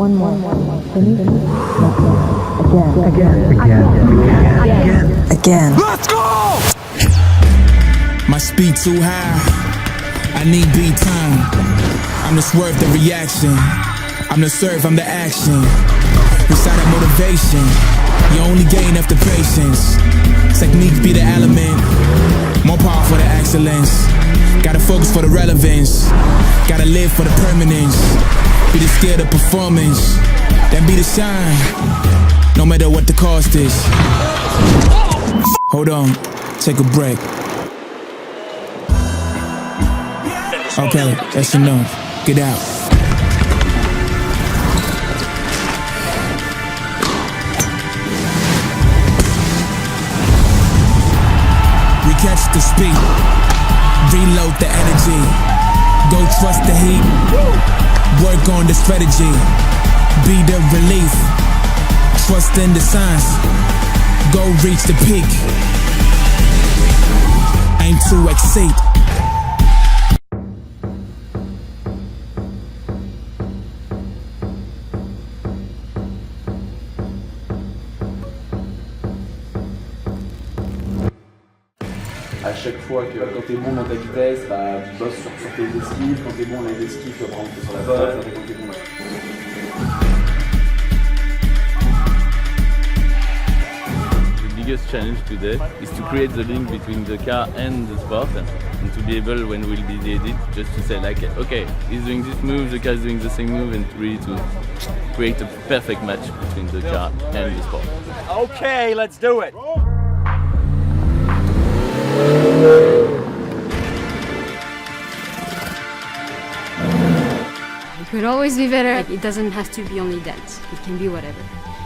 One more. Finish. Again. Let's go! My speed too high. I need beat time. I'm the swerve, the reaction. I'm the serve, I'm the action. Inside that motivation, you only gain after patience. Technique be the element. More power for the excellence. Gotta focus for the relevance. Gotta live for the permanence. Be the skill, the performance. Then be the shine. No matter what the cost is. Hold on, take a break. Okay, that's enough. Get out. Recatch the speed. Reload the energy. Go trust the heat. Work on the strategy. Be the relief. Trust in the signs. Go reach the peak. Aim to exceed. À chaque fois que quand t'es bon dans ta vitesse, bah, tu bosses sur tes esquives. Quand t'es bon dans les esquives, tu vas prendre sur la botte. Quand t'es bon, The biggest challenge today is to create the link between the car and the sport, and to be able, when we'll be the edit, just to say like, okay, he's doing this move, the car is doing the same move, and really to create a perfect match between the car and the sport. Okay, let's do it. It could always be better. It doesn't have to be only dance. It can be whatever.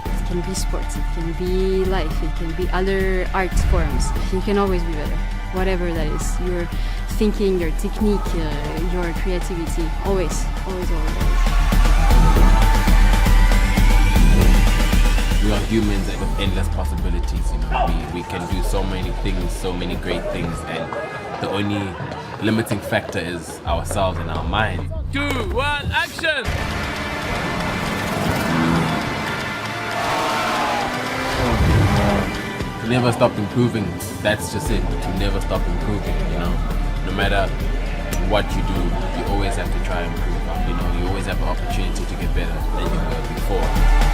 It can be sports, it can be life, it can be other art forms. You can always be better. Whatever that is. Your thinking, your technique, your creativity. Always, always, always, always. We are humans with endless possibilities, you know. We can do so many things, so many great things, and the only limiting factor is ourselves and our mind. 2, 1, action! To never stop improving, that's just it. To never stop improving, you know. No matter what you do, you always have to try and improve. You know, you always have an opportunity to get better than you were before.